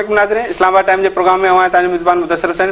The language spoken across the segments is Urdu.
علیکم ناظرین، اسلام آباد ٹائم کے پروگرام میں ہوا تاج میزبان مدثر حسین.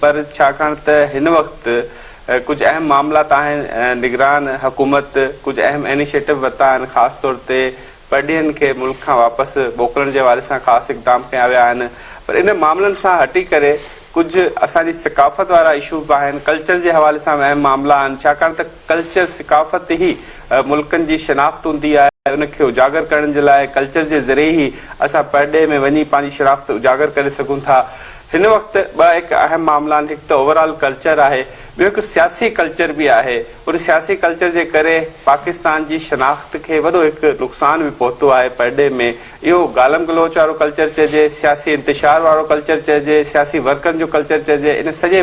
پر چھاکان تے ہن وقت کچھ اہم معاملات ہیں. نگران حکومت کچھ اہم انیشیٹو وتا ہیں، خاص طور تے پڑھین کے ملک کا واپس موکلن کے حوالے سے خاص اقدام کیا ویا ہیں. پر ان معاملن سے ہٹی کرے کچھ اساجی ثقافت والا ایشوز ہیں، کلچر کے حوالے سے اہم معاملہ ہیں. چھاکان تے کلچر ثقافت ہی ملکن کی شناخت ہوندی ہے، ان کے اجاگر کرنے کے لائے کلچر کے ذریعے ہی اسا پرڈے میں ونی پانی شناخت اجاگر کر سکوں تھا. ہن وقت ایک اہم معاملہ ایک تو اوور آل کلچر ہے، ایک سیاسی کلچر بھی ہے. اور سیاسی کلچر کے کرے پاکستان کی شناخت کے وڈو ایک نقصان بھی پہتو ہے. پرڈے میں یہ گالم گلوچ والو کلچر چیجے، سیاسی انتشار والو کلچر چیجے، سیاسی ورکن جو کلچر چیجے، ان سجے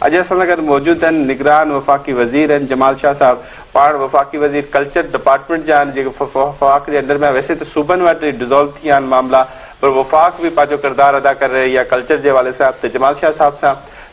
اج اساں گھر موجود ہیں نگران وفاقی وزیر ہیں جمال شاہ صاحب. پاڑ وفاقی وزیر کلچر ڈپارٹمنٹ جان جو وفاق کے انڈر میں ویسے تو صوبن وٹے ڈیزالو تھی ہیں معاملہ، پر وفاق بھی پاجو کردار ادا کر رہے یا کلچر کے حوالے سے. آپ جمال شاہ صاحب سے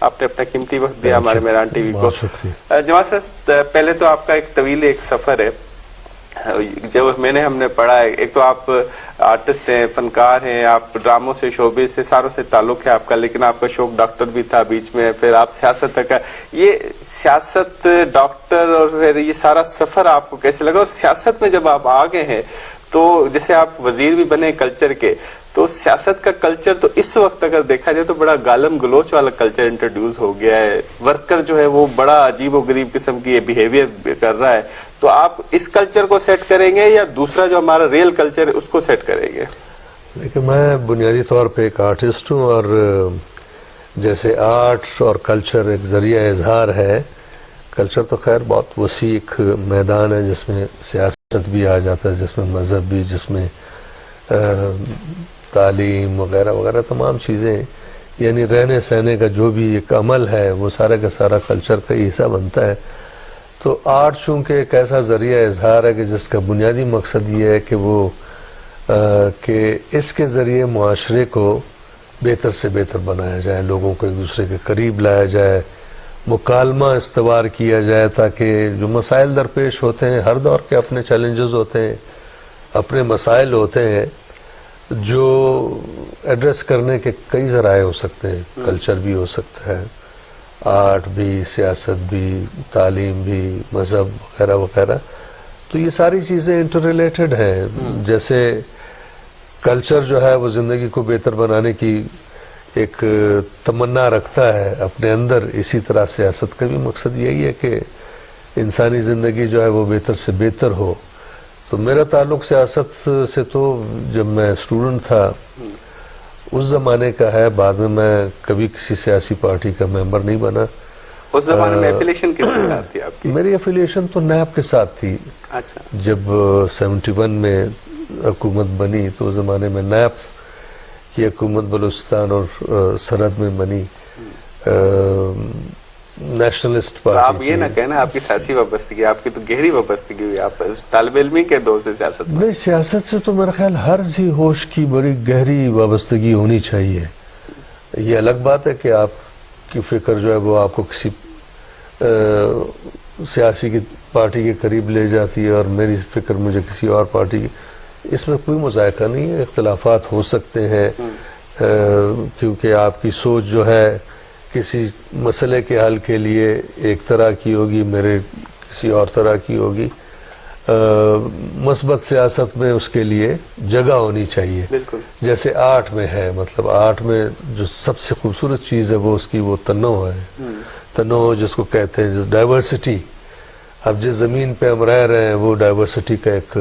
آپ نے اپنا قیمتی وقت دیا ہمارے میران ٹی وی کو. جمال صاحب، پہلے تو آپ کا ایک طویل ایک سفر ہے جو میں نے ہم نے پڑھا ہے. ایک تو آپ آرٹسٹ ہیں، فنکار ہیں، آپ ڈراموں سے شعبے سے ساروں سے تعلق ہے آپ کا، لیکن آپ کا شوق ڈاکٹر بھی تھا بیچ میں، پھر آپ سیاست تک. یہ سیاست، ڈاکٹر اور پھر یہ سارا سفر آپ کو کیسے لگا؟ اور سیاست میں جب آپ آ گئے ہیں تو جیسے آپ وزیر بھی بنے کلچر کے، تو سیاست کا کلچر تو اس وقت اگر دیکھا جائے تو بڑا گالم گلوچ والا کلچر انٹروڈیوس ہو گیا ہے. ورکر جو ہے وہ بڑا عجیب و غریب قسم کی بیہیویئر کر رہا ہے. تو آپ اس کلچر کو سیٹ کریں گے یا دوسرا جو ہمارا ریل کلچر ہے اس کو سیٹ کریں گے؟ دیکھیں، میں بنیادی طور پہ ایک آرٹسٹ ہوں، اور جیسے آرٹ اور کلچر ایک ذریعہ اظہار ہے. کلچر تو خیر بہت وسیع ایک میدان ہے جس میں سیاست بھی آ جاتا ہے، جس میں مذہب بھی، جس میں تعلیم وغیرہ وغیرہ تمام چیزیں، یعنی رہنے سہنے کا جو بھی ایک عمل ہے وہ سارا کا سارا کلچر کا حصہ بنتا ہے. تو آرٹ چونکہ ایک ایسا ذریعہ اظہار ہے کہ جس کا بنیادی مقصد یہ ہے کہ وہ کہ اس کے ذریعے معاشرے کو بہتر سے بہتر بنایا جائے، لوگوں کو ایک دوسرے کے قریب لایا جائے، مکالمہ استوار کیا جائے، تاکہ جو مسائل درپیش ہوتے ہیں، ہر دور کے اپنے چیلنجز ہوتے ہیں، اپنے مسائل ہوتے ہیں جو ایڈریس کرنے کے کئی ذرائع ہو سکتے ہیں. کلچر بھی ہو سکتا ہے، آرٹ بھی، سیاست بھی، تعلیم بھی، مذہب وغیرہ وغیرہ. تو یہ ساری چیزیں انٹر ریلیٹڈ ہیں. جیسے کلچر جو ہے وہ زندگی کو بہتر بنانے کی ایک تمنا رکھتا ہے اپنے اندر، اسی طرح سیاست کا بھی مقصد یہی ہے کہ انسانی زندگی جو ہے وہ بہتر سے بہتر ہو. تو میرا تعلق سیاست سے تو جب میں اسٹوڈنٹ تھا اس زمانے کا ہے. بعد میں کبھی کسی سیاسی پارٹی کا ممبر نہیں بنا. اس زمانے میں ایفیلیشن کس کے ساتھ تھی آپ کی؟ میری ایفیلیشن تو نیب کے ساتھ تھی. اچھا. جب 71 میں حکومت بنی تو اس زمانے میں نیب کی حکومت بلوچستان اور سرحد میں بنی، نیشنلسٹ پارٹی. آپ یہ نہ کہنا آپ کی سیاسی وابستگی، آپ کی تو گہری وابستگی ہوئی، آپ طالب علمی کے دور سے سیاست میں. نہیں، سیاست سے تو میرا خیال ہر ذی ہوش کی بڑی گہری وابستگی ہونی چاہیے. یہ الگ بات ہے کہ آپ کی فکر جو ہے وہ آپ کو کسی سیاسی کی پارٹی کے قریب لے جاتی ہے اور میری فکر مجھے کسی اور پارٹی کی. اس میں کوئی مذائقہ نہیں ہے، اختلافات ہو سکتے ہیں کیونکہ آپ کی سوچ جو ہے کسی مسئلے کے حل کے لیے ایک طرح کی ہوگی، میرے کسی اور طرح کی ہوگی. مثبت سیاست میں اس کے لیے جگہ ہونی چاہیے. بالکل جیسے آرٹ میں ہے، مطلب آرٹ میں جو سب سے خوبصورت چیز ہے وہ اس کی وہ تنوع ہے. تنوع جس کو کہتے ہیں ڈائیورسٹی. اب جس زمین پہ ہم رہ رہے ہیں وہ ڈائیورسٹی کا ایک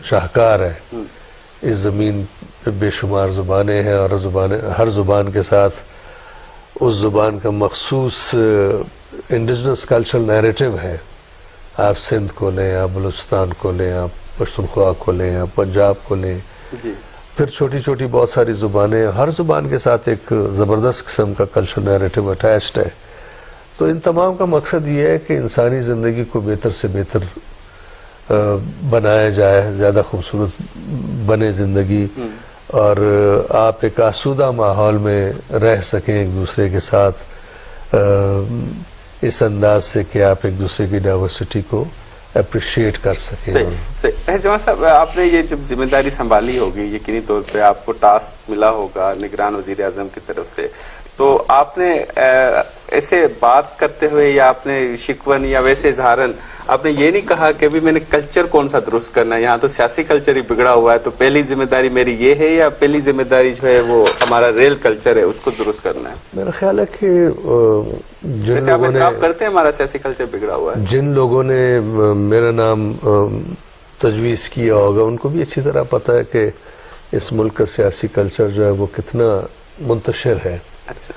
شاہکار ہے. اس زمین پہ بے شمار زبانیں ہیں اور ہر زبان کے ساتھ اس زبان کا مخصوص انڈیجنس کلچرل نیریٹو ہے. آپ سندھ کو لیں، آپ بلوچستان کو لیں، آپ پشتونخوا کو لیں، آپ پنجاب کو لیں، پھر چھوٹی چھوٹی بہت ساری زبانیں، ہر زبان کے ساتھ ایک زبردست قسم کا کلچرل نیریٹو اٹیچڈ ہے. تو ان تمام کا مقصد یہ ہے کہ انسانی زندگی کو بہتر سے بہتر بنایا جائے، زیادہ خوبصورت بنے زندگی، اور آپ ایک آسودہ ماحول میں رہ سکیں ایک دوسرے کے ساتھ. اس انداز سے کہ آپ ایک دوسرے کی ڈائیورسٹی کو اپریشیٹ کر سکیں. صحیح. جماعت صاحب آپ نے یہ جب ذمہ داری سنبھالی ہوگی یقینی طور پہ آپ کو ٹاسک ملا ہوگا نگران وزیر اعظم کی طرف سے, تو آپ نے ایسے بات کرتے ہوئے یا آپ نے شکون یا ویسے اظہارن آپ نے یہ نہیں کہا کہ ابھی میں نے کلچر کون سا درست کرنا ہے, یہاں تو سیاسی کلچر ہی بگڑا ہوا ہے, تو پہلی ذمہ داری میری یہ ہے یا پہلی ذمہ داری جو ہے وہ ہمارا ریل کلچر ہے اس کو درست کرنا ہے؟ میرا خیال ہے کہ جن ویسے آپ لوگوں نے اعتراف کرتے ہیں ہمارا سیاسی کلچر بگڑا ہوا ہے, جن لوگوں نے میرا نام تجویز کیا ہوگا ان کو بھی اچھی طرح پتا ہے کہ اس ملک کا سیاسی کلچر جو ہے وہ کتنا منتشر ہے. اچھا,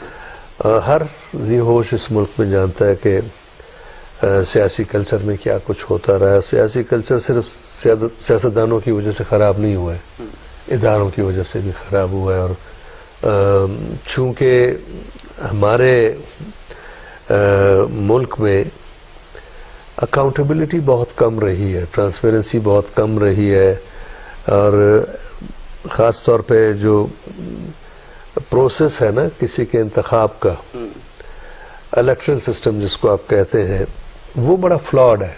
ہر ذی ہوش اس ملک میں جانتا ہے کہ سیاسی کلچر میں کیا کچھ ہوتا رہا ہے. سیاسی کلچر صرف سیاستدانوں کی وجہ سے خراب نہیں ہوا ہے, اداروں کی وجہ سے بھی خراب ہوا ہے. اور چونکہ ہمارے ملک میں اکاؤنٹیبلٹی بہت کم رہی ہے, ٹرانسپیرنسی بہت کم رہی ہے, اور خاص طور پہ جو پروسیس ہے نا کسی کے انتخاب کا, الیکٹرل سسٹم جس کو آپ کہتے ہیں, وہ بڑا فلاڈ ہے.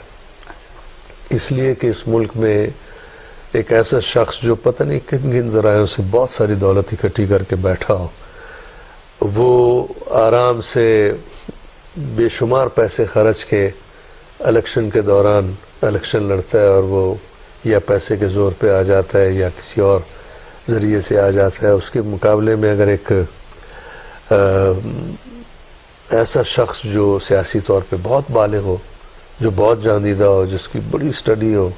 اس لیے کہ اس ملک میں ایک ایسا شخص جو پتہ نہیں کن کن ذرائعوں سے بہت ساری دولت اکٹھی کر کے بیٹھا ہو, وہ آرام سے بے شمار پیسے خرچ کے الیکشن کے دوران الیکشن لڑتا ہے, اور وہ یا پیسے کے زور پہ آ جاتا ہے یا کسی اور ذریعے سے آ جاتا ہے. اس کے مقابلے میں اگر ایک ایسا شخص جو سیاسی طور پہ بہت بالغ ہو, جو بہت جاندیدہ ہو, جس کی بڑی اسٹڈی ہو,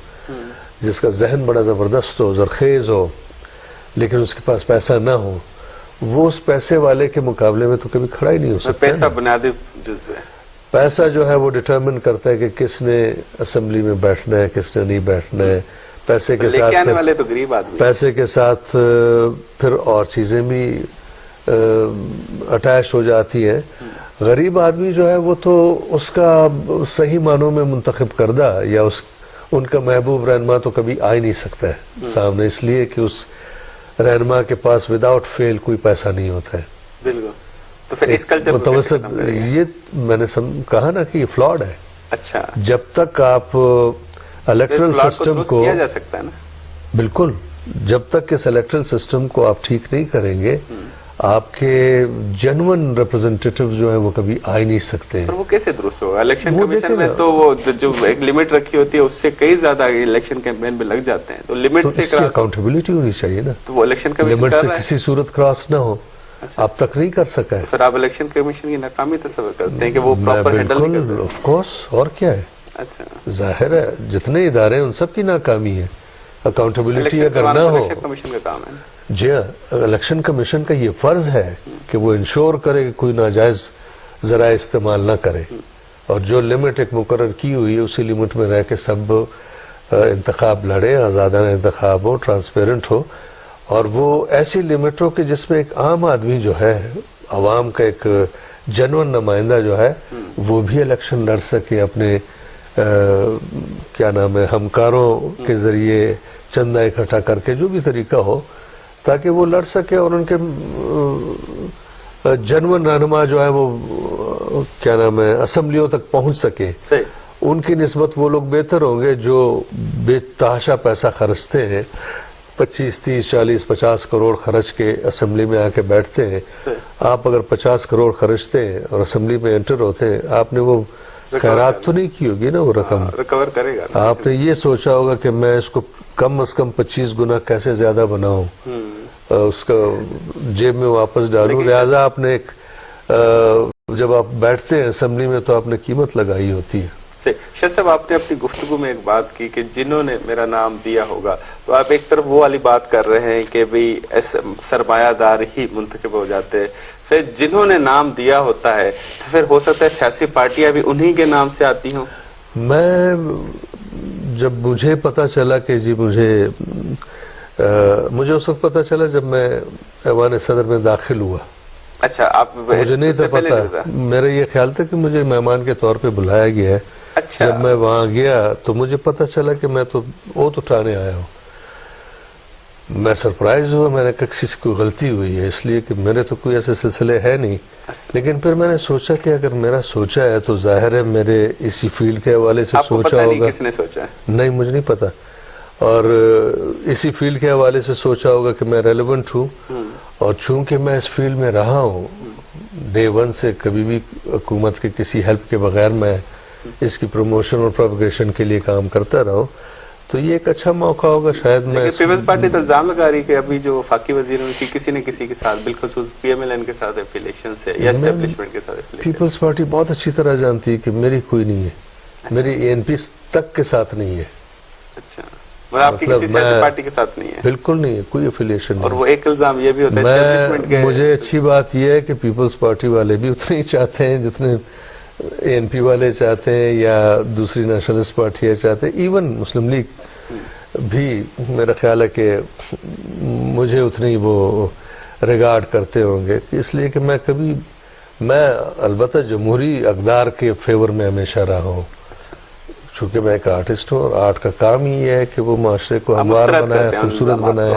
جس کا ذہن بڑا زبردست ہو, زرخیز ہو, لیکن اس کے پاس پیسہ نہ ہو, وہ اس پیسے والے کے مقابلے میں تو کبھی کھڑا ہی نہیں ہو سکتا. پیسہ بنیادی جزو ہے. پیسہ جو ہے وہ ڈٹرمن کرتا ہے کہ کس نے اسمبلی میں بیٹھنا ہے, کس نے نہیں بیٹھنا ہے. پیسے کے ساتھ آنے والے تو غریب آدمی, پیسے کے ساتھ پھر اور چیزیں بھی اٹیچ ہو جاتی ہیں. غریب آدمی جو ہے وہ تو اس کا صحیح معنوں میں منتخب کردہ یا ان کا محبوب رہنما تو کبھی آ ہی نہیں سکتا ہے سامنے, اس لیے کہ اس رہنما کے پاس وداؤٹ فیل کوئی پیسہ نہیں ہوتا ہے. بالکل. تو پھر اس کلچر متوسط یہ میں نے کہا نا کہ یہ فلاڈ ہے. اچھا, جب تک آپ الیکٹرل سسٹم کو کیا جا سکتا ہے نا, بالکل, جب تک اس الیکٹرل سسٹم کو آپ ٹھیک نہیں کریں گے آپ کے جنون ریپرزنٹیٹیو جو ہیں وہ کبھی آ ہی نہیں سکتے ہیں. وہ کیسے درست ہوگا؟ الیکشن کمیشن میں تو وہ جو ایک لمٹ رکھی ہوتی ہے اس سے کئی زیادہ الیکشن کیمپین میں لگ جاتے ہیں, تو لمٹ سے اکاؤنٹیبلٹی ہونی چاہیے نا. تو وہ الیکشن کمیشن لمٹ سے کسی صورت کراس نہ ہو, اب تک نہیں کر سکا ہے. پھر آپ الیکشن کمیشن کی ناکامی تصور کرتے ہیں کہ وہ پراپر ہینڈل نہیں کرتے؟ آف کورس, اور کیا ہے. اچھا, ظاہر ہے جتنے ادارے ہیں ان سب کی ناکامی ہے. اکاؤنٹیبلٹی اگر نہ ہو, الیکشن کمیشن کا کام ہے. جی ہاں, الیکشن کمیشن کا یہ فرض ہے کہ وہ انشور کرے کہ کوئی ناجائز ذرائع استعمال نہ کرے, اور جو لمٹ ایک مقرر کی ہوئی ہے اسی لمٹ میں رہ کے سب انتخاب لڑے, آزادانہ انتخاب ہو, ٹرانسپیرنٹ ہو, اور وہ ایسی لمٹ ہو کہ جس میں ایک عام آدمی جو ہے, عوام کا ایک جنون نمائندہ جو ہے, وہ بھی الیکشن لڑ سکے اپنے کیا نام ہے ہمکاروں کے ذریعے چندہ اکٹھا کر کے, جو بھی طریقہ ہو, تاکہ وہ لڑ سکے اور ان کے جنون رہنما جو ہے وہ کیا نام ہے اسمبلیوں تک پہنچ سکے. ان کی نسبت وہ لوگ بہتر ہوں گے جو بے تحاشا پیسہ خرچتے ہیں, 25, 30, 40, 50 کروڑ خرچ کے اسمبلی میں آ کے بیٹھتے ہیں. آپ اگر 50 کروڑ خرچتے ہیں اور اسمبلی میں انٹر ہوتے ہیں, آپ نے وہ خیرات تو نہیں کی ہوگی نا, وہ رقم ریکور کرے گا. آپ نے یہ سوچا ہوگا کہ میں اس کو کم از کم 25 گنا کیسے زیادہ بناؤں, اس کا جیب میں واپس ڈالوں. لہذا آپ نے ایک جب آپ بیٹھتے ہیں اسمبلی میں تو آپ نے قیمت لگائی ہوتی ہے. شاہ صاحب, آپ نے اپنی گفتگو میں ایک بات کی کہ جنہوں نے میرا نام دیا ہوگا, تو آپ ایک طرف وہ والی بات کر رہے ہیں کہ بھئی سرمایہ دار ہی منتخب ہو جاتے ہیں, پھر جنہوں نے نام دیا ہوتا ہے تو پھر ہو سکتا ہے سیاسی پارٹیاں بھی انہی کے نام سے آتی ہوں. میں جب مجھے پتا چلا کہ جی مجھے اس وقت پتا چلا جب میں ایوان صدر میں داخل ہوا. اچھا, آپ مجھے نہیں تھا پتا, میرا یہ خیال تھا کہ مجھے مہمان کے طور پہ بلایا گیا ہے. اچھا, جب میں وہاں گیا تو مجھے پتا چلا کہ میں تو وہ اٹھانے آیا ہوں. میں سرپرائز ہوا، میں نے کہا کسی سے کوئی غلطی ہوئی ہے، اس لیے کہ میرے تو کوئی ایسے سلسلے ہے نہیں. لیکن پھر میں نے سوچا کہ اگر میرا سوچا ہے تو ظاہر ہے میرے اسی فیلڈ کے حوالے سے آپ کو سوچا پتہ نہیں ہوگا. کس نے سوچا ہے؟ نہیں، مجھے نہیں پتا. اور اسی فیلڈ کے حوالے سے سوچا ہوگا کہ میں ریلیونٹ ہوں، اور چونکہ میں اس فیلڈ میں رہا ہوں ڈے ون سے، کبھی بھی حکومت کے کسی ہیلپ کے بغیر میں اس کی پروموشن اور پروپیگیشن کے لیے کام کرتا رہا ہوں، تو یہ ایک اچھا موقع ہوگا شاید. میں پیپلز پارٹی تو الزام لگا رہی کہ ابھی جو وفاقی وزیر ہیں کی کسی نہ کسی کے ساتھ بالخصوص پی ایم ایل این کے ساتھ افیلیشن ہے یا اسٹیبلشمنٹ کے ساتھ افیلیشن. پیپلز پارٹی بہت اچھی طرح جانتی ہے کہ میری کوئی نہیں ہے، میری اے این پی تک کے ساتھ نہیں ہے. اچھا، مطلب آپ کی کسی سیاسی پارٹی کے ساتھ نہیں ہے؟ بالکل نہیں ہے، کوئی افیلیشن نہیں. اور وہ ایک الزام یہ بھی ہوتا ہے اسٹیبلشمنٹ کے. مجھے اچھی بات یہ ہے کہ پیپلز پارٹی والے بھی اتنے ہی چاہتے ہیں جتنے اے این پی والے چاہتے ہیں یا دوسری نیشنلسٹ پارٹیاں چاہتے ہیں. ایون مسلم لیگ بھی میرا خیال ہے کہ مجھے اتنی وہ ریگارڈ کرتے ہوں گے، اس لیے کہ میں البتہ جمہوری اقدار کے فیور میں ہمیشہ رہا ہوں، چونکہ میں ایک آرٹسٹ ہوں، اور آرٹ کا کام ہی ہے کہ وہ معاشرے کو ہموار بنائے، خوبصورت بنائے.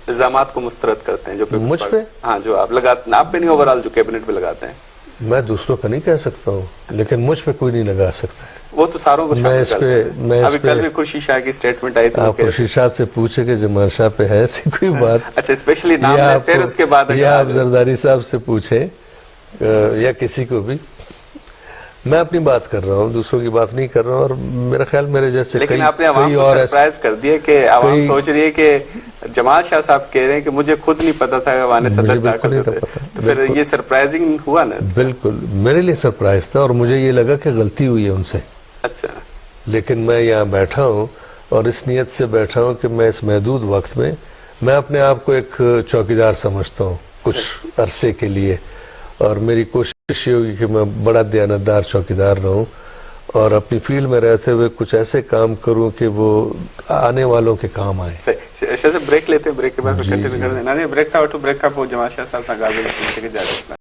الزامات کو مسترد کرتے ہیں جو مجھ پہ؟ ہاں، جو آپ لگاتے ہیں، آپ پہ نہیں، اوور آل جو کیبنٹ پہ لگاتے ہیں. میں دوسروں کا نہیں کہہ سکتا ہوں، لیکن مجھ پہ کوئی نہیں لگا سکتا ہے. وہ تو ساروں کو شامل کرتے ہیں. ابھی کل بھی خورشید شاہ کی سٹیٹمنٹ آئی تھی. آپ خورشید شاہ سے پوچھے کہ جمال شاہ پہ ہے ایسی کوئی بات؟ اچھا، اسپیشلی نام ہے، پھر اس کے بعد یا آپ زرداری صاحب سے پوچھیں یا کسی کو بھی. میں اپنی بات کر رہا ہوں، دوسروں کی بات نہیں کر رہا ہوں. اور میرا خیال میرے جیسے لیکن آپ نے عوام کو سرپرائز کر دیا کہ عوام سوچ رہی ہے کہ جمال شاہ صاحب کہہ رہے ہیں کہ مجھے خود نہیں پتا تھا کہ وہاں صدر طاقت ہوتے، تو پھر یہ سرپرائزنگ ہوا نا. بالکل میرے لیے سرپرائز تھا، اور مجھے یہ لگا کہ غلطی ہوئی ہے ان سے. اچھا، لیکن میں یہاں بیٹھا ہوں اور اس نیت سے بیٹھا ہوں کہ میں اس محدود وقت میں اپنے آپ کو ایک چوکیدار سمجھتا ہوں کچھ عرصے کے لیے، اور میری کوشش یہ ہوگی کہ میں بڑا دیانتدار چوکیدار رہوں اور اپنی فیلڈ میں رہتے ہوئے کچھ ایسے کام کروں کہ وہ آنے والوں کے کام آئے. صحیح. بریک لیتے ہیں، بریک کے بعد کنٹینیو کر دیں. نہیں، بریک تھا، بریک آپ جمال شاہ صاحب سے گال پوچھنے کے جا رہے ہیں.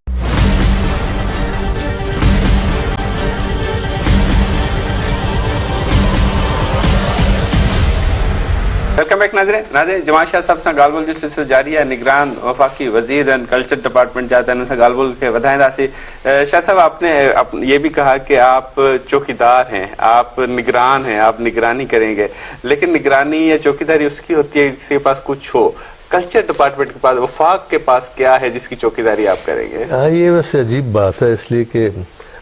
ویلکم بیک ناظرین. جمال شاہ صاحب سے گال بول جو سلسلہ جاری ہے، نگران وفاقی وزیر کلچر ڈپارٹمنٹ جاتا ہے، ان سے گال بول کے ودائیں داسی. شاہ صاحب، آپ نے یہ بھی کہا کہ آپ چوکیدار ہیں، آپ نگران ہیں، آپ نگرانی کریں گے، لیکن نگرانی یا چوکیداری اس کی ہوتی ہے کسی کے پاس کچھ ہو. کلچر ڈپارٹمنٹ کے پاس، وفاق کے پاس کیا ہے جس کی چوکیداری آپ کریں گے؟ ہاں، یہ ویسے عجیب بات ہے، اس لیے کہ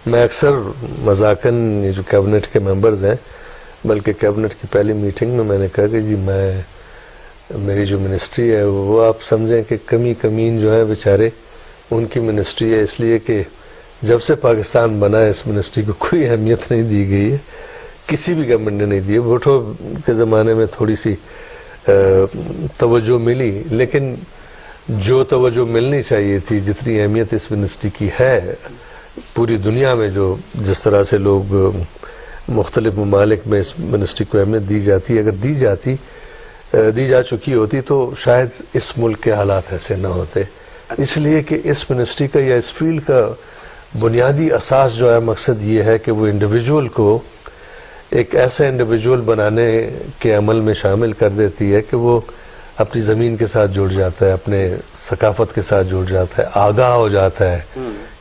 میں اکثر مذاکراً یہ جو کیبنٹ کے ممبرز ہیں، بلکہ کیبنٹ کی پہلی میٹنگ میں نے کہا کہ جی میری جو منسٹری ہے وہ آپ سمجھیں کہ کمین جو ہے بیچارے ان کی منسٹری ہے، اس لیے کہ جب سے پاکستان بنا ہے اس منسٹری کو کوئی اہمیت نہیں دی گئی ہے، کسی بھی گورنمنٹ نے نہیں دی ہے. بھٹو کے زمانے میں تھوڑی سی توجہ ملی، لیکن جو توجہ ملنی چاہیے تھی، جتنی اہمیت اس منسٹری کی ہے پوری دنیا میں، جو جس طرح سے لوگ مختلف ممالک میں اس منسٹری کو اہمیت دی جاتی ہے، اگر دی جا چکی ہوتی تو شاید اس ملک کے حالات ایسے نہ ہوتے. اس لیے کہ اس منسٹری کا یا اس فیلڈ کا بنیادی اساس جو ہے، مقصد یہ ہے کہ وہ انڈیویجول کو ایک ایسا انڈیویجول بنانے کے عمل میں شامل کر دیتی ہے کہ وہ اپنی زمین کے ساتھ جڑ جاتا ہے، اپنے ثقافت کے ساتھ جڑ جاتا ہے، آگاہ ہو جاتا ہے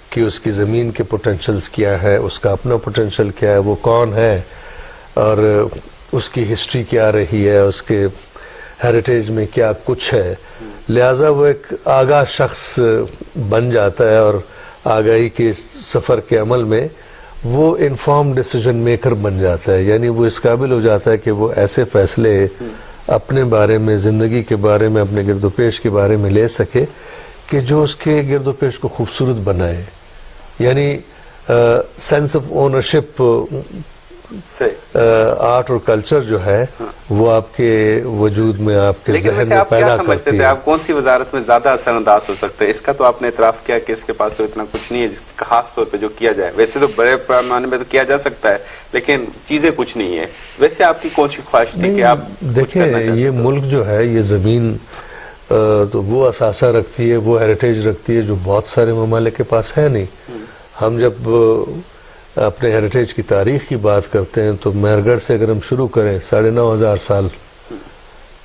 کہ اس کی زمین کے پوٹینشلز کیا ہے، اس کا اپنا پوٹینشل کیا ہے، وہ کون ہے اور اس کی ہسٹری کیا رہی ہے، اس کے ہیریٹیج میں کیا کچھ ہے. لہٰذا وہ ایک آگاہ شخص بن جاتا ہے، اور آگاہی کے سفر کے عمل میں وہ انفارم ڈیسیجن میکر بن جاتا ہے. یعنی وہ اس قابل ہو جاتا ہے کہ وہ ایسے فیصلے اپنے بارے میں، زندگی کے بارے میں، اپنے گرد و پیش کے بارے میں لے سکے کہ جو اس کے گرد و پیش کو خوبصورت بنائے. یعنی سینس آف اونرشپ آرٹ اور کلچر جو ہے وہ آپ کے وجود میں، آپ کے ذہن میں آپ پیدا کیا سمجھتے کرتی تھے ہے. آپ کون سی وزارت میں زیادہ اثر انداز ہو سکتے ہیں؟ اس کا تو آپ نے اعتراف کیا کہ اس کے پاس تو اتنا کچھ نہیں ہے خاص طور پہ جو کیا جائے. ویسے تو بڑے پیمانے میں تو کیا جا سکتا ہے، لیکن چیزیں کچھ نہیں ہے. ویسے آپ کی کون سی خواہش تھی کہ آپ دیکھیں، یہ ملک جو ہے، یہ زمین تو وہ اثاثہ رکھتی ہے، وہ ہیریٹیج رکھتی ہے جو بہت سارے ممالک کے پاس ہے نہیں. ہم جب اپنے ہیریٹیج کی تاریخ کی بات کرتے ہیں تو مہر گڑھ سے اگر ہم شروع کریں 9,500 سال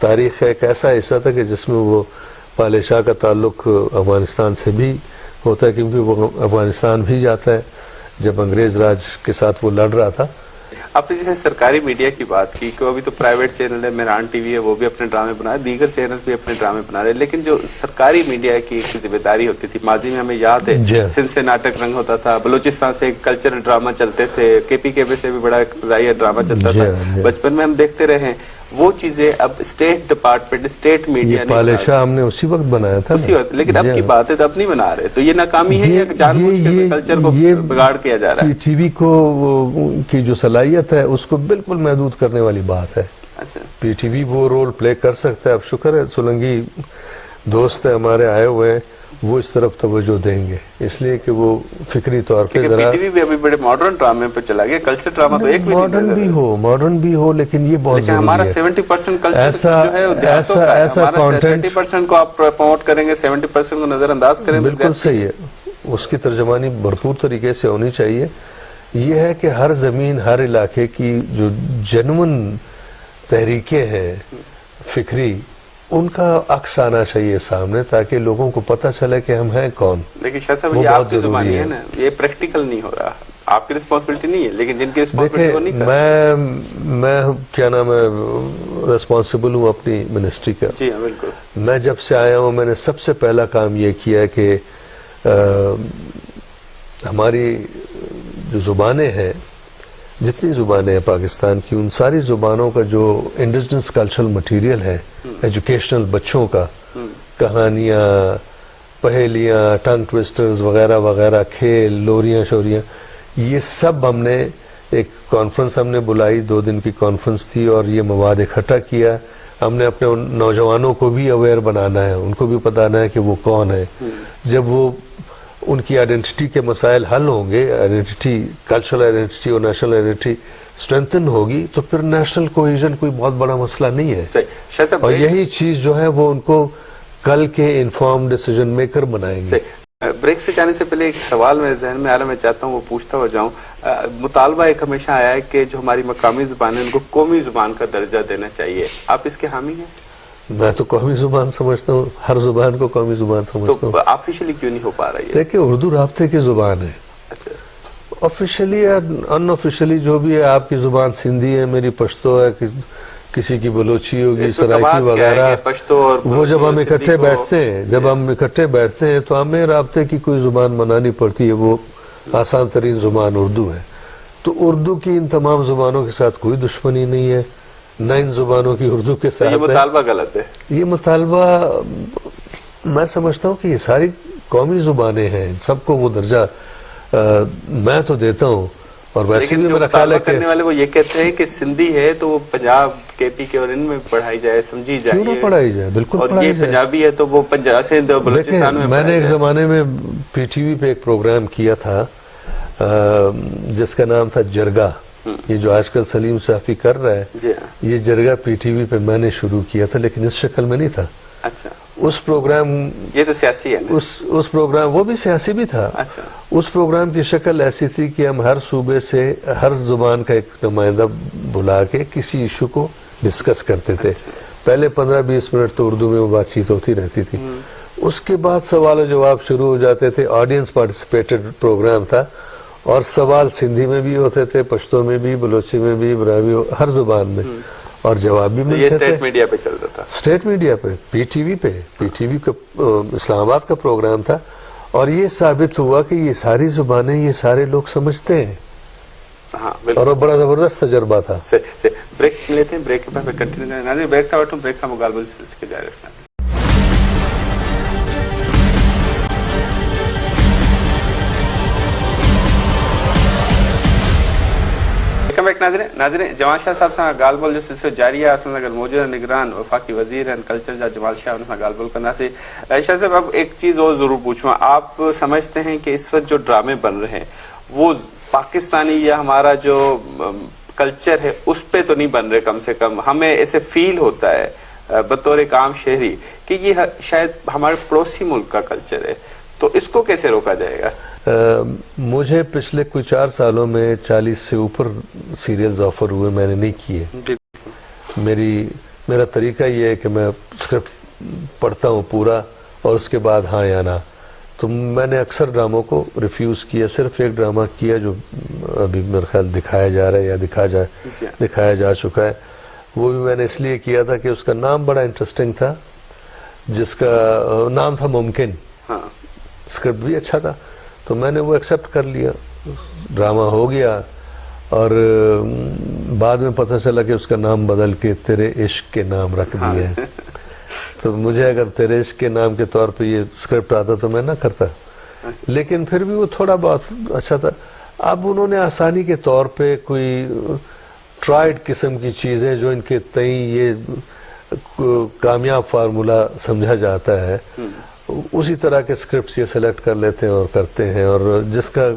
تاریخ کا ایک ایسا حصہ تھا کہ جس میں وہ پالے شاہ کا تعلق افغانستان سے بھی ہوتا ہے، کیونکہ وہ افغانستان بھی جاتا ہے جب انگریز راج کے ساتھ وہ لڑ رہا تھا. آپ نے جیسے سرکاری میڈیا کی بات کی کہ ابھی تو پرائیویٹ چینل ہے، میران ٹی وی ہے، وہ بھی اپنے ڈرامے بنا رہے، دیگر چینل بھی اپنے ڈرامے بنا رہے، لیکن جو سرکاری میڈیا کی ایک ذمہ داری ہوتی تھی، ماضی میں ہمیں یاد ہے سندھ سے ناٹک رنگ ہوتا تھا، بلوچستان سے کلچرل ڈرامہ چلتے تھے، کے پی کے سے بھی بڑا فضائیہ ڈرامہ چلتا تھا، بچپن میں ہم دیکھتے رہے. وہ چیزیں اب اسٹیٹ ڈپارٹمنٹ، اسٹیٹ میڈیا نے پالے شاہ ہم نے اسی وقت بنایا تھا، اسی وقت، لیکن اب کی بات ہے تو اب نہیں بنا رہے. تو یہ ناکامی ہے یا جان بوجھ کے کلچر کو بگاڑ کیا جا رہا ہے؟ ٹی وی کو کی جو صلاحیت ہے اس کو بالکل محدود کرنے والی بات ہے. اچھا، پی ٹی وی وہ رول پلے کر سکتا ہے. اب شکر ہے سولنگی دوست ہے ہمارے آئے ہوئے ہیں، وہ اس طرف توجہ دیں گے، اس لیے کہ وہ فکری طور پہ پی ٹی وی بھی ابھی بڑے ماڈرن ڈرامے پہ چلا گیا. کلچر ڈرامہ تو ایک بھی ماڈرن بھی ہو لیکن یہ بہت ضروری ہے. ہمارا 70% کلچر جو ہے ایسا 30% کو آپ پروموٹ کریں گے، 70% کو نظر انداز کریں گے. بالکل صحیح ہے، اس کی ترجمانی بھرپور طریقے سے ہونی چاہیے. یہ ہے کہ ہر زمین، ہر علاقے کی جو جنون تحریکیں ہیں فکری، ان کا عکس آنا چاہیے سامنے تاکہ لوگوں کو پتہ چلے کہ ہم ہیں کون. لیکن شاہ صاحب یہ آپ کی زبانی ہے نا، یہ پریکٹیکل نہیں ہو رہا، آپ کی رسپانسبلٹی نہیں ہے، لیکن جن کی رسپانسبلٹی وہ نہیں کرتے. میں کیا نام ہے ریسپانسبل ہوں اپنی منسٹری کا. جی ہاں بالکل. میں جب سے آیا ہوں میں نے سب سے پہلا کام یہ کیا کہ ہماری جو زبانیں ہیں، جتنی زبانیں ہیں پاکستان کی، ان ساری زبانوں کا جو انڈیجنس کلچرل مٹیریل ہے، ایجوکیشنل بچوں کا، کہانیاں، پہیلیاں، ٹنگ ٹویسٹرز وغیرہ وغیرہ، کھیل، لوریاں شوریاں، یہ سب ہم نے ایک کانفرنس ہم نے بلائی، 2 دن کی کانفرنس تھی، اور یہ مواد اکٹھا کیا. ہم نے اپنے نوجوانوں کو بھی اویئر بنانا ہے، ان کو بھی بتانا ہے کہ وہ کون ہے. جب وہ ان کی آئیڈینٹی کے مسائل حل ہوں گے، آئیڈینٹی، کلچرل آئیڈینٹی اور نیشنل آئیڈینٹی اسٹرینتھن ہوگی، تو پھر نیشنل کوہیژن کوئی بہت بڑا مسئلہ نہیں ہے. اور یہی چیز جو ہے وہ ان کو کل کے انفارم ڈیسیجن میکر بنائیں گے. بریک سے جانے سے پہلے ایک سوال میرے ذہن میں آ رہا، میں چاہتا ہوں وہ پوچھتا ہو جاؤں. مطالبہ ایک ہمیشہ آیا ہے کہ جو ہماری مقامی زبان ہے ان کو قومی زبان کا درجہ دینا چاہیے، آپ اس کے حامی ہیں؟ میں تو قومی زبان سمجھتا ہوں، ہر زبان کو قومی زبان سمجھتا ہوں. تو آفیشلی کیوں نہیں ہو پا رہی ہے؟ دیکھیں اردو رابطے کی زبان ہے. اچھا، آفیشلی یا ان آفیشلی جو بھی ہے، آپ کی زبان سندھی ہے، میری پشتو ہے، کسی کی بلوچی ہوگی، سرائکی وغیرہ. وہ جب ہم اکٹھے بیٹھتے ہیں تو ہمیں رابطے کی کوئی زبان منانی پڑتی ہے. وہ آسان ترین زبان اردو ہے. تو اردو کی ان تمام زبانوں کے ساتھ کوئی دشمنی نہیں ہے، نہ ان زبانوں کی اردو کے ساتھ. یہ مطالبہ غلط ہے. یہ مطالبہ میں سمجھتا ہوں کہ یہ ساری قومی زبانیں ہیں، سب کو وہ درجہ میں تو دیتا ہوں. اور ویسے بھی میرا خیال ہے کہ کرنے والے وہ یہ کہتے ہیں کہ سندھی ہے تو وہ پنجاب، کے پی کے اور ان میں پڑھائی جائے، سمجھی جائے. کیوں نہ پڑھائی جائے، بالکل اور پڑھائی یہ جائے. پنجابی ہے تو وہ پنجاب سے بلوچستان میں نے ایک زمانے میں پی ٹی وی پہ ایک پروگرام کیا تھا جس کا نام تھا جرگا. یہ جو آج کل سلیم صافی کر رہا ہے، یہ جرگا پی ٹی وی پہ میں نے شروع کیا تھا، لیکن اس شکل میں نہیں تھا. اچھا، اس پروگرام، یہ تو سیاسی ہے نا؟ اس پروگرام، وہ بھی سیاسی بھی تھا. اچھا، اس پروگرام کی شکل ایسی تھی کہ ہم ہر صوبے سے ہر زبان کا ایک نمائندہ بلا کے کسی ایشو کو ڈسکس کرتے تھے. پہلے 15-20 منٹ تو اردو میں وہ بات چیت ہوتی رہتی تھی. اس کے بعد سوال و جواب شروع ہو جاتے تھے. آڈینس پارٹیسپیٹڈ پروگرام تھا، اور سوال سندھی میں بھی ہوتے تھے، پشتو میں بھی، بلوچی میں بھی، براوی، ہر زبان میں، اور جواب بھی ملتے تھے. یہ اسٹیٹ میڈیا پہ چل رہا تھا. اسٹیٹ میڈیا پہ، پی ٹی وی کا اسلام آباد کا پروگرام تھا. اور یہ ثابت ہوا کہ یہ ساری زبانیں یہ سارے لوگ سمجھتے ہیں. ہاں، اور وہ بڑا زبردست تجربہ تھا. بریک لیتے ہیں، بریک کے بعد کنٹینیو کریں. بریک کا بریک کا مقابلہ کے جاری رکھنا. ناظرین، جمال شاہ صاحب سے گال بول جو سلسلہ جاری ہے، اصل اگر موجودہ نگران وفاقی وزیر ہیں کلچر جا جمال شاہ ان سے گال بول کرنا سے. شاہ صاحب اب ایک چیز اور ضرور پوچھوں، آپ سمجھتے ہیں کہ اس وقت جو ڈرامے بن رہے ہیں وہ پاکستانی یا ہمارا جو کلچر ہے اس پہ تو نہیں بن رہے؟ کم سے کم ہمیں ایسے فیل ہوتا ہے بطور ایک عام شہری کہ یہ شاید ہمارے پڑوسی ملک کا کلچر ہے. تو اس کو کیسے روکا جائے گا؟ مجھے پچھلے کوئی 4 سالوں میں 40 سے اوپر سیریلز آفر ہوئے، میں نے نہیں کیے. میری میرا طریقہ یہ ہے کہ میں اسکرپٹ پڑھتا ہوں پورا اور اس کے بعد ہاں یا نہ. تو میں نے اکثر ڈراموں کو ریفیوز کیا. صرف ایک ڈرامہ کیا جو ابھی میرے خیال دکھایا جا رہا ہے یا دکھایا جا چکا ہے. وہ بھی میں نے اس لیے کیا تھا کہ اس کا نام بڑا انٹرسٹنگ تھا, جس کا نام تھا ممکن. اسکرپٹ بھی اچھا تھا تو میں نے وہ ایکسپٹ کر لیا. ڈرامہ ہو گیا اور بعد میں پتہ چلا کہ اس کا نام بدل کے تیرے عشق کے نام رکھ دیا ہے. تو مجھے اگر تیرے عشق کے نام کے طور پہ یہ اسکرپٹ آتا تو میں نہ کرتا, لیکن پھر بھی وہ تھوڑا بہت اچھا تھا. اب انہوں نے آسانی کے طور پہ کوئی ٹرائڈ قسم کی چیزیں جو ان کے تئیں یہ کامیاب فارمولا سمجھا جاتا ہے, اسی طرح کے اسکرپٹس یہ سلیکٹ کر لیتے ہیں اور کرتے ہیں, اور جس کا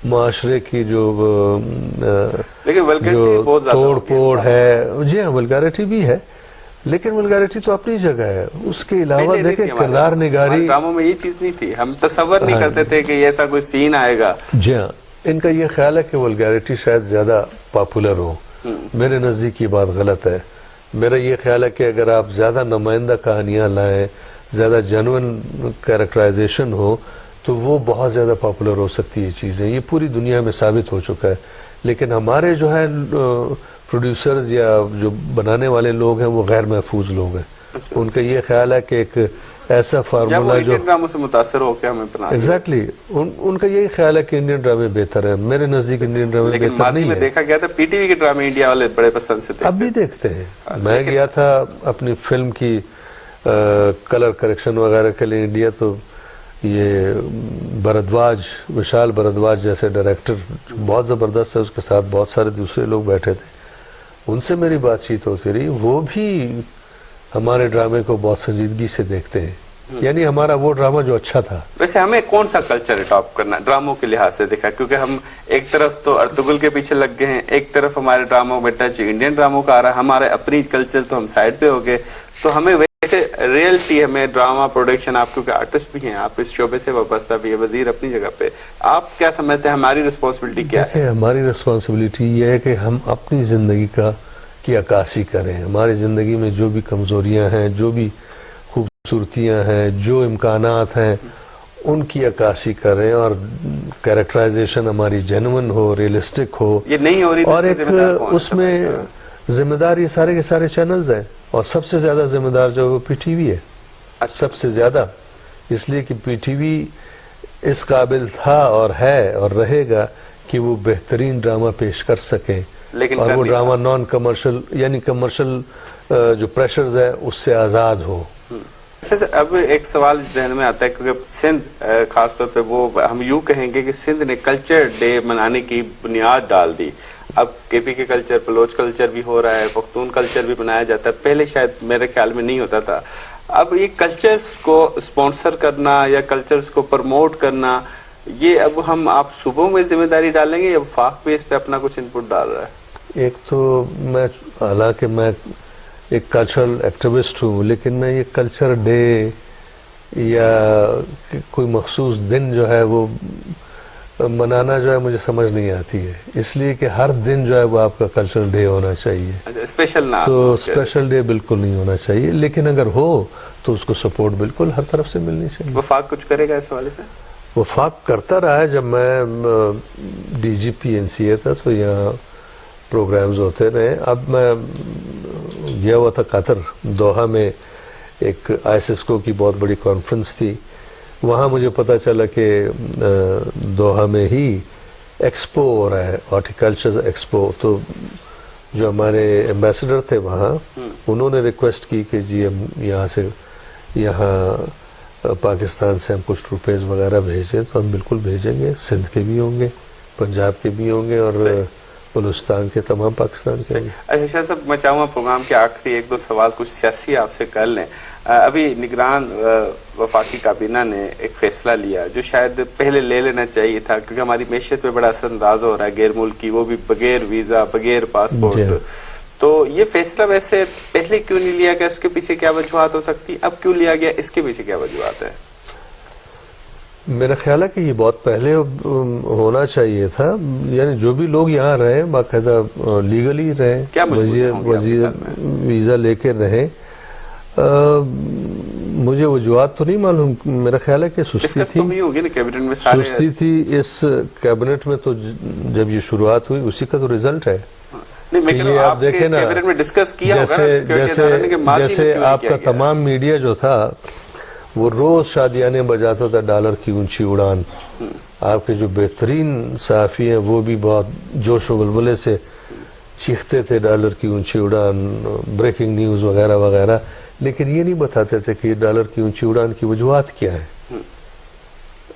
معاشرے کی جو توڑ پھوڑ ہے. جی ہاں, ولگیرٹی بھی ہے, لیکن ولگیرٹی تو اپنی جگہ ہے. اس کے علاوہ دیکھیں کردار نگاری ڈراموں میں یہ چیز نہیں تھی, ہم تصور نہیں کرتے تھے کہ ایسا کوئی سین آئے گا. جی ہاں, ان کا یہ خیال ہے کہ ولگیرٹی شاید زیادہ پاپولر ہو. میرے نزدیک یہ بات غلط ہے. میرا یہ خیال ہے کہ اگر آپ زیادہ نمائندہ کہانیاں لائیں, زیادہ جینوئن کیریکٹرائزیشن ہو, تو وہ بہت زیادہ پاپولر ہو سکتی ہے چیزیں. یہ پوری دنیا میں ثابت ہو چکا ہے. لیکن ہمارے جو ہے پروڈیوسرز یا جو بنانے والے لوگ ہیں وہ غیر محفوظ لوگ ہیں. ان کا یہ خیال ہے کہ ایک ایسا فارمولا جو ڈراموں سے متاثر ہو کے ہمیں بنا ایگزیکٹلی ان کا یہی خیال ہے کہ انڈین ڈرامے بہتر ہیں. میرے نزدیک انڈین ڈرامے بہتر نہیں ہے. دیکھا گیا تھا پی ٹی وی کے ڈرامے انڈیا والے بڑے پسند سے تھے. اب بھی دیکھتے ہیں. میں گیا تھا اپنی فلم کی کلر کریکشن وغیرہ کے لیے انڈیا, تو یہ بھردواج, وشال بھردواج جیسے ڈائریکٹر بہت زبردست ہے, اس کے ساتھ بہت سارے دوسرے لوگ بیٹھے تھے. ان سے میری بات چیت ہوتی رہی. وہ بھی ہمارے ڈرامے کو بہت سنجیدگی سے دیکھتے ہیں. یعنی ہمارا وہ ڈرامہ جو اچھا تھا. ویسے ہمیں کون سا کلچر اڈاپٹ کرنا ہے ڈراموں کے لحاظ سے دیکھا, کیونکہ ہم ایک طرف تو ارطغرل کے پیچھے لگ گئے ہیں, ایک طرف ہمارے ڈراموں میں ٹچ انڈین ڈراموں کا آ رہا ہے, ہمارے اپنی کلچر تو ہم سائڈ پہ ہو گئے. تو ہمیں ویسے ریئلٹی, ہمیں ڈرامہ پروڈکشن, آپ کیونکہ آرٹسٹ بھی ہیں, آپ اس شعبے سے وابستہ بھی ہے, وزیر اپنی جگہ پہ, آپ کیا سمجھتے ہیں ہماری رسپانسبلٹی کیا ہے؟ ہماری رسپانسبلٹی یہ ہے کہ ہم اپنی زندگی کی عکاسی کریں. ہماری زندگی میں جو بھی کمزوریاں ہیں, جو بھی خوبصورتیاں ہیں, جو امکانات ہیں, ان کی عکاسی کریں, اور کیریکٹرائزیشن ہماری جینوئن ہو, ریئلسٹک ہو. یہ نہیں ہو رہی, اور ایک اس میں ذمہ دار یہ سارے کے سارے چینلز ہیں, اور سب سے زیادہ ذمہ دار جو وہ پی ٹی وی ہے. سب سے زیادہ اس لیے کہ پی ٹی وی اس قابل تھا اور ہے اور رہے گا کہ وہ بہترین ڈرامہ پیش کر سکیں, اور وہ ڈرامہ نان کمرشل, یعنی کمرشل جو پریشرز ہے اس سے آزاد ہو. اچھا سر, اب ایک سوال ذہن میں آتا ہے, کیونکہ سندھ خاص طور پہ وہ ہم یوں کہیں گے کہ سندھ نے کلچر ڈے منانے کی بنیاد ڈال دی. اب کے پی کے کلچر, بلوچ کلچر بھی ہو رہا ہے, پختون کلچر بھی منایا جاتا ہے, پہلے شاید میرے خیال میں نہیں ہوتا تھا. اب یہ کلچرز کو اسپانسر کرنا یا کلچرز کو پروموٹ کرنا, یہ اب ہم آپ صوبوں میں ذمہ داری ڈالیں گے یا وفاق بیس پہ اپنا کچھ انپٹ ڈال رہا ہے؟ ایک تو میں, حالانکہ میں ایک کلچرل ایکٹیوسٹ ہوں, لیکن میں یہ کلچر ڈے یا کوئی مخصوص دن جو ہے وہ منانا جو ہے مجھے سمجھ نہیں آتی ہے. اس لیے کہ ہر دن جو ہے وہ آپ کا کلچرل ڈے ہونا چاہیے, اسپیشل نہ, تو اسپیشل ڈے بالکل نہیں ہونا چاہیے. لیکن اگر ہو تو اس کو سپورٹ بالکل ہر طرف سے ملنی چاہیے. وفاق کچھ کرے گا اس حوالے سے؟ وفاق کرتا رہا ہے. جب میں ڈی جی پی این سی اے تھا تو یہاں پروگرامز ہوتے رہے. اب میں گیا ہوا تھا قطر, دوحہ میں ایک آئسسکو کی بہت بڑی کانفرنس تھی. وہاں مجھے پتا چلا کہ دوحہ میں ہی ایکسپو ہو رہا ہے, ہارٹیکلچر ایکسپو. تو جو ہمارے ایمبیسڈر تھے وہاں, انہوں نے ریکویسٹ کی کہ جی ہم یہاں پاکستان سے ہم کچھ روپیز وغیرہ بھیجیں. تو ہم بالکل بھیجیں گے. سندھ کے بھی ہوں گے, پنجاب کے بھی ہوں گے, اور بلوچستان کے, تمام پاکستان کے. اچھا شاہ صاحب, میں چاہوں گا پروگرام کے آخری ایک دو سوال کچھ سیاسی آپ سے کر لیں. ابھی نگران وفاقی کابینہ نے ایک فیصلہ لیا جو شاید پہلے لے لینا چاہیے تھا, کیونکہ ہماری معیشت پہ بڑا اثر انداز ہو رہا ہے غیر ملکی, وہ بھی بغیر ویزا, بغیر پاسپورٹ. تو یہ فیصلہ ویسے پہلے کیوں نہیں لیا گیا, اس کے پیچھے کیا وجوہات ہو سکتی, اب کیوں لیا گیا, اس کے پیچھے کیا وجوہات ہے؟ میرا خیال ہے کہ یہ بہت پہلے ہونا چاہیے تھا، یعنی جو بھی لوگ یہاں رہے باقاعدہ لیگلی رہے، کیا مجبوریاں ہوں گی آپ کے خیال میں؟ ویزا لے کے رہے. مجھے وجوہات تو نہیں معلوم، میرا خیال ہے کہ سستی ڈسکس تھی، تو ہوئی ہوگی نا کیبنٹ میں سارے. سستی تھی اس کیبنٹ میں. تو جب یہ شروعات ہوئی اسی کا تو رزلٹ ہے. نہیں میں کہہ رہا ہوں یہ آپ آپ کے دیکھیں اس نا، کیبنٹ میں ڈسکس کیا ہوگا نا سیکورٹی اداروں نے کہ ماضی میں جیسے کیوں نہیں آپ کیا کا گیا؟ تمام میڈیا جو تھا وہ روز شادیانے بجاتا تھا ڈالر کی اونچی اڑان. آپ کے جو بہترین صحافی ہیں وہ بھی بہت جوش و ولولے سے چیختے تھے ڈالر کی اونچی اڑان، بریکنگ نیوز وغیرہ وغیرہ، لیکن یہ نہیں بتاتے تھے کہ ڈالر کی اونچی اڑان کی وجوہات کیا ہیں.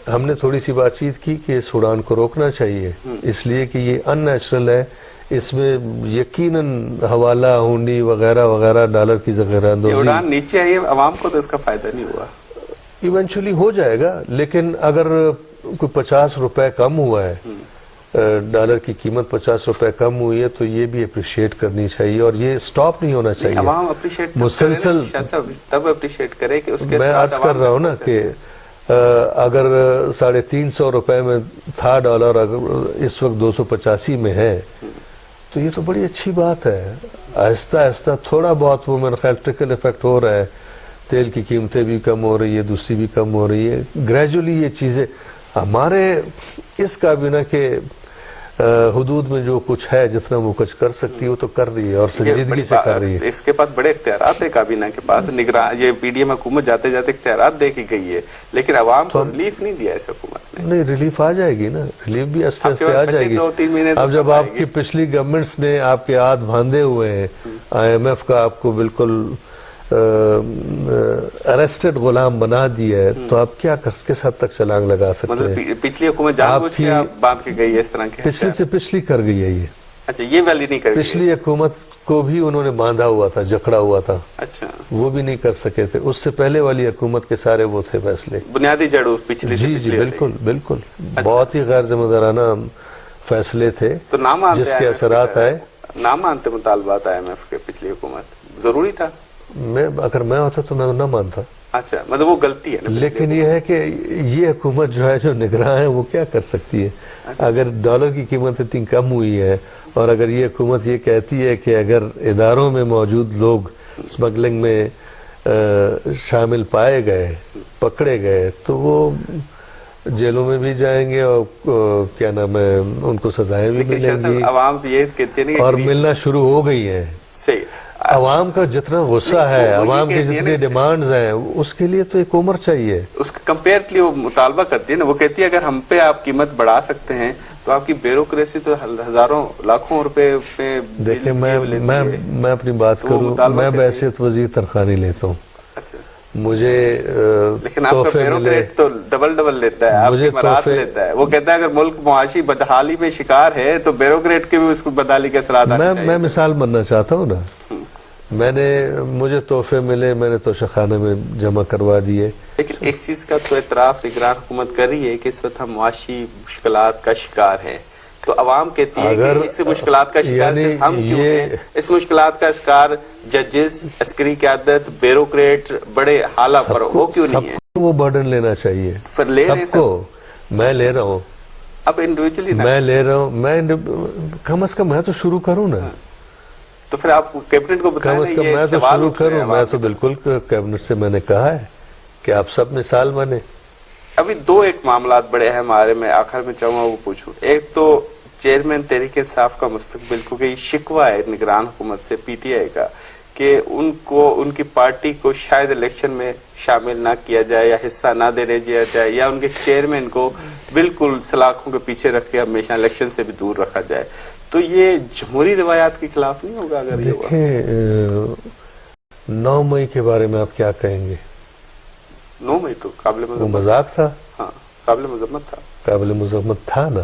ہم نے تھوڑی سی بات چیت کی کہ اس اڑان کو روکنا چاہیے اس لیے کہ یہ ان نیچرل ہے، اس میں یقیناً حوالہ ہونڈی وغیرہ وغیرہ ڈالر کی ذخیرہ یہ اندوزی اڑان نیچے آئی ہے عوام کو تو اس کا فائدہ نہیں ہوا. ایونچولی ہو جائے گا، لیکن اگر کوئی 50 روپے کم ہوا ہے، ڈالر کی قیمت 50 روپے کم ہوئی ہے، تو یہ بھی اپریشیٹ کرنی چاہیے اور یہ سٹاپ نہیں ہونا چاہیے. عوام اپریشیٹ مسلسل تب اپریشیٹ کرے کہ اس کے میں عرض کر رہا ہوں نا کہ اگر 350 روپے میں تھا ڈالر، اگر اس وقت 285 میں ہے تو یہ تو بڑی اچھی بات ہے. آہستہ آہستہ تھوڑا بہت وہ میرا خیال ٹرکل افیکٹ ہو رہا ہے، تیل کی قیمتیں بھی کم ہو رہی ہے، دوسری بھی کم ہو رہی ہے. گریجولی یہ چیزیں ہمارے اس کابینہ کے حدود میں جو کچھ ہے، جتنا وہ کچھ کر سکتی ہے وہ تو کر رہی ہے اور سنجیدگی سے کر رہی ہے. اس کے پاس بڑے اختیارات ہیں کابینہ کے پاس. یہ پی ڈی ایم حکومت جاتے جاتے اختیارات دے کے گئی ہے، لیکن عوام کو ریلیف نہیں دیا اس حکومت نے. نہیں، ریلیف آ جائے گی نا، ریلیف بھی آہستہ آہستہ آ جائے گی. 2-3 مہینے اب جب آپ کی پچھلی گورنمنٹس نے آپ کے ہاتھ باندھے ہوئے ہیں، آئی ایم ایف کا آپ کو بالکل اریسٹڈ غلام بنا دیا ہے، تو آپ کیا کس حد تک چھلانگ لگا سکتے ہیں؟ مطلب پچھلی حکومت جان بوجھ کے باندھ کے گئی ہے اس طرح کے. پچھلی سے پچھلی کر گئی ہے یہ. اچھا یہ والی نہیں کر گئی. پچھلی حکومت کو بھی انہوں نے باندھا ہوا تھا، جکڑا ہوا تھا، اچھا وہ بھی نہیں کر سکے تھے. اس سے پہلے والی حکومت کے سارے وہ تھے فیصلے، بنیادی جڑ پچھلی سے جی پچھلی بالکل بالکل، بہت ہی غیر ذمہ دارانہ فیصلے تھے تو نہ مانتے جس کے اثرات آئے. نہ مانتے مطالبات آئی ایم ایف کے پچھلی حکومت. ضروری تھا. اگر میں ہوتا تو میں نہ مانتا. اچھا مطلب وہ غلطی ہے نا. لیکن یہ ہے کہ یہ حکومت جو ہے، جو نگراں ہے، وہ کیا کر سکتی ہے؟ اگر ڈالر کی قیمت اتنی کم ہوئی ہے اور اگر یہ حکومت یہ کہتی ہے کہ اگر اداروں میں موجود لوگ اسمگلنگ میں شامل پائے گئے، پکڑے گئے، تو وہ جیلوں میں بھی جائیں گے اور کیا نام ہے، ان کو سزائیں بھی ملیں گی. عوام تو یہ کہتے ہیں اور ملنا شروع ہو گئی ہیں. صحیح. عوام کا جتنا غصہ ہے، عوام کی جتنی ڈیمانڈز ہیں، اس کے لیے تو ایک عمر چاہیے. اس کے کمپیئر کے لیے وہ مطالبہ کرتی ہے نا. وہ کہتی ہے اگر ہم پہ آپ قیمت بڑھا سکتے ہیں تو آپ کی بیوروکریسی تو ہزاروں لاکھوں روپے پہ. دیکھیں میں اپنی بات کروں، میں بحیثیت وزیر تنخواہ نہیں لیتا ہوں. اچھا مجھے لیکن آپ کا بیوروکریٹ تو ڈبل لیتا ہے، آپ کی مراد لیتا ہے. وہ کہتا ہے اگر ملک معاشی بدحالی میں شکار ہے تو بیوروکریٹ کے بھی اس کو بدحالی کے اثرات آنے چاہیے. میں مثال بننا چاہتا ہوں نا. مجھے تحفے ملے، میں نے توشہ خانے میں جمع کروا دیے. لیکن اس چیز کا تو اعتراف نگران حکومت کر رہی ہے کہ اس وقت ہم معاشی مشکلات کا شکار ہیں. تو عوام کہتی ہے کہ اس مشکلات کا شکار صرف ہم کیوں ہیں؟ اس مشکلات کا شکار ججز، عسکری قیادت، بیوروکریٹ، بڑے اعلیٰ پر وہ کیوں نہیں ہے؟ سب کو وہ برڈن لینا چاہیے. پھر لے رہے ہیں سب کو. میں لے رہا ہوں. اب انڈیویجلی میں لے رہا ہوں. کم از کم میں تو شروع کروں نا. تو پھر آپ کیبنٹ کو بتائیں. کم از کم میں تو شروع کروں. میں تو بالکل کیبنٹ سے میں نے کہا ہے کہ آپ سب مثال بنے. ابھی 2 معاملات بڑے اہم آ رہے، میں آخر میں چاہوں گا وہ پوچھوں. ایک تو چیئرمین تحریک انصاف کا مستقبل، کیونکہ یہ شکوہ ہے نگران حکومت سے پی ٹی آئی کا کہ ان کی پارٹی کو شاید الیکشن میں شامل نہ کیا جائے یا حصہ نہ دینے دیا جائے، یا ان کے چیئرمین کو بالکل سلاخوں کے پیچھے رکھ کے ہمیشہ الیکشن سے بھی دور رکھا جائے. تو یہ جمہوری روایات کے خلاف نہیں ہوگا اگر یہ ہوا؟ دیکھیں 9 مئی کے بارے میں آپ کیا کہیں گے؟ 9 مئی تو قابل وہ مذمت. مذاق تھا. ہاں قابل مذمت تھا. قابل مذمت تھا نا.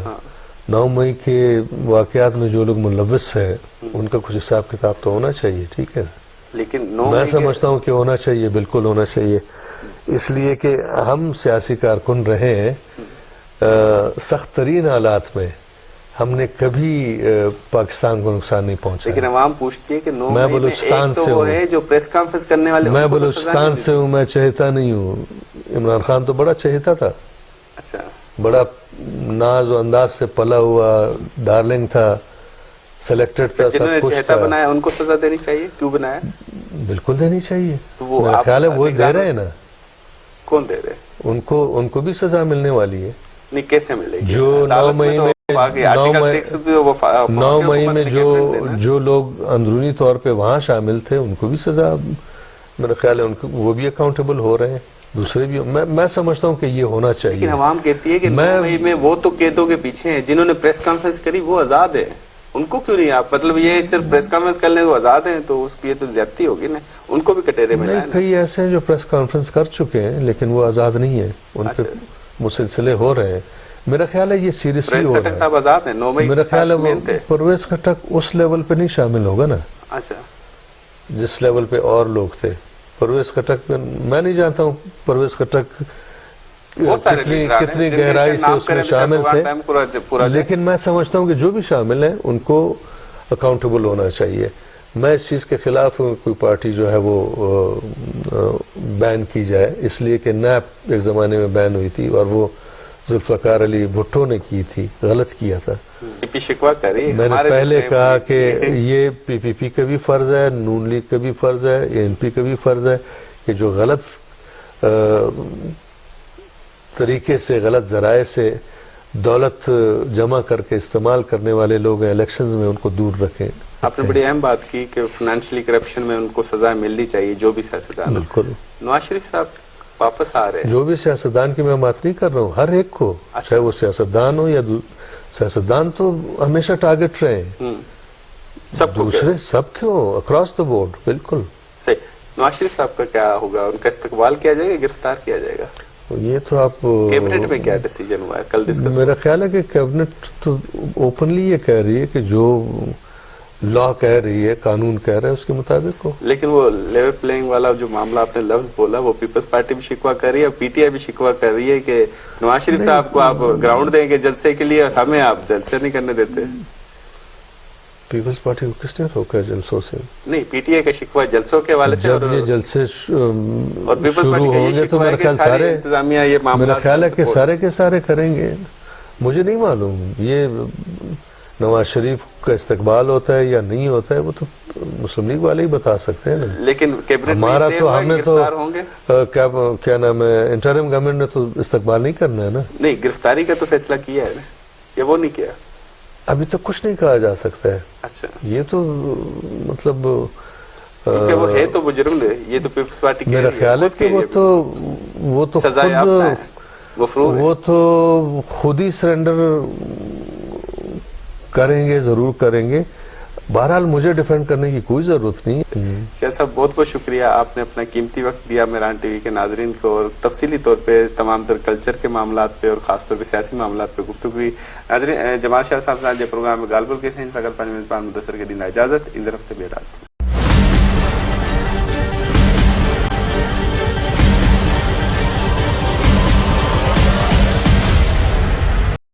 9 مئی کے واقعات میں جو لوگ ملوث ہیں ان کا کچھ حساب کتاب تو ہونا چاہیے. ٹھیک ہے، لیکن میں سمجھتا ہوں کہ ہونا چاہیے، بالکل ہونا چاہیے. اس لیے کہ ہم سیاسی کارکن رہے ہیں. سخت ترین حالات میں ہم نے کبھی پاکستان کو نقصان نہیں پہنچا. لیکن عوام پوچھتی ہے کہ 9 میں مئی بلوچستان سے وہ ہے جو پریس کانفرنس کرنے والے. میں بلوچستان سے ہوں، میں چہتا نہیں ہوں. عمران خان تو بڑا چہتا تھا. اچھا بڑا ناز و انداز سے پلا ہوا ڈارلنگ تھا, سلیکٹڈ تھا, جنہوں نے سب کچھ چہتا تھا. بنایا ان کو سزا دینی چاہیے, کیوں بنایا؟ بالکل دینی چاہیے. تو وہ میرا آپ خیال ہے وہ دے رہے ہیں نا, کون دے رہے؟ ان کو بھی سزا ملنے والی ہے. نہیں کیسے ملے گی؟ جو 9 مئی میں 9 مئی میں جو لوگ اندرونی طور پہ وہاں شامل تھے ان کو بھی سزا, میرا خیال ہے ان کو وہ بھی اکاؤنٹیبل ہو رہے ہیں, دوسرے بھی. میں سمجھتا ہوں کہ یہ ہونا چاہیے. لیکن عوام کہتی ہے کہ 9 مئی میں وہ تو قیدوں کے پیچھے ہیں, جنہوں نے پریس کانفرنس کری وہ آزاد ہے, ان کو کیوں نہیں آپ, مطلب یہ صرف پریس کانفرنس کر لیں تو آزاد ہیں, تو اس کی یہ تو زیادتی ہوگی نا, ان کو بھی کٹہرے میں نہیں, لائیں. کئی ایسے ہیں جو پریس کانفرنس کر چکے ہیں لیکن وہ آزاد نہیں ہیں, ان پہ مسلسلے ہو رہے ہیں. میرا خیال ہے یہ سیریسلی ہو رہا ہے. صاحب آزاد ہیں 9 مئی, میرا خیال ہے وہ پرویز خٹک اس لیول پہ نہیں شامل ہوگا نا اچھا جس لیول پہ اور لوگ تھے. پرویز خٹک میں نہیں جانتا ہوں پرویز خٹک کتنی گہرائی سے اس میں شامل تھے, لیکن میں سمجھتا ہوں کہ جو بھی شامل ہیں ان کو اکاؤنٹیبل ہونا چاہیے. میں اس چیز کے خلاف ہوں کوئی پارٹی جو ہے وہ بین کی جائے, اس لیے کہ نیب ایک زمانے میں بین ہوئی تھی اور وہ ذوالفقار علی بھٹو نے کی تھی, غلط کیا تھا. میں نے پہلے کہا کہ یہ پی پی پی کا بھی فرض ہے, نون لیگ کا بھی فرض ہے, اے این پی کا بھی فرض ہے کہ جو غلط طریقے سے, غلط ذرائع سے دولت جمع کر کے استعمال کرنے والے لوگ ہیں الیکشنز میں, ان کو دور رکھیں. آپ نے بڑی اہم بات کی کہ فائنینشلی کرپشن میں ان کو سزا ملنی چاہیے جو بھی سیاستدان. بالکل. نواز شریف صاحب واپس آ رہے ہیں. جو بھی سیاستدان کی میں بات نہیں کر رہا ہوں, ہر ایک کو, چاہے وہ سیاستدان ہو یا سیاستدان تو ہمیشہ ٹارگٹ رہے ہیں, سب دوسرے سب کیوں, اکراس دا بورڈ. بالکل صحیح. نواز شریف صاحب کا کیا ہوگا, ان کا استقبال کیا جائے گا, گرفتار کیا جائے گا؟ یہ تو آپ کیبنٹ میں کیا ڈیسیجن ہوا ہے کل ڈسکس؟ میرا خیال ہے کہ کیبنٹ تو اوپنلی یہ کہہ رہی ہے کہ جو لا کہہ رہی ہے, قانون کہہ رہا ہے, اس کے مطابق ہو. لیکن وہ لیول پلینگ والا جو معاملہ آپ نے لفظ بولا, وہ پیپلز پارٹی بھی شکوہ کر رہی ہے, پی ٹی آئی بھی شکوہ کر رہی ہے کہ نواز شریف صاحب کو آپ گراؤنڈ دیں گے جلسے کے لیے اور ہمیں آپ جلسے نہیں کرنے دیتے. پیپلز پارٹی کو کس نے روکا ہے جلسوں سے؟ نہیں, پی ٹی آئی کا شکوہ جلسوں کے حوالے سے, جب یہ جلسے اور پیپلز پارٹی کا ہوں گے تو میرا خیال سارے انتظامیہ یہ معاملہ, میرا خیال ہے کہ سارے کے سارے کریں گے. مجھے نہیں معلوم یہ نواز شریف کا استقبال ہوتا ہے یا نہیں ہوتا ہے, وہ تو مسلم لیگ والے ہی بتا سکتے ہیں نا. لیکن ہمارا تو, ہم نے تو کیا نام ہے, انٹرم گورنمنٹ نے تو استقبال نہیں کرنا ہے نا. نہیں, گرفتاری کا تو فیصلہ کیا ہے نا, یا وہ نہیں کیا؟ ابھی تک کچھ نہیں کہا جا سکتا ہے. اچھا, یہ تو مطلب وہ ہے تو مجرم ہے, یہ تو پیپلز پارٹی میرا خیال ہے کہ وہ تو وہ تو خود ہی سرنڈر کریں گے, ضرور کریں گے. بہرحال مجھے ڈیفینڈ کرنے کی کوئی ضرورت نہیں. شاہ صاحب بہت بہت شکریہ, آپ نے اپنا قیمتی وقت دیا میران ٹی وی کے ناظرین کو, اور تفصیلی طور پہ تمام تر کلچر کے معاملات پہ اور خاص طور پہ سیاسی معاملات پہ گفتگو ہوئی. ناظرین, جمال شاہ صاحب سے آج پروگرام میں گال بول کے سین سگل پانی میزبان مدثر کے دن اجازت, ان طرف سے بیراز.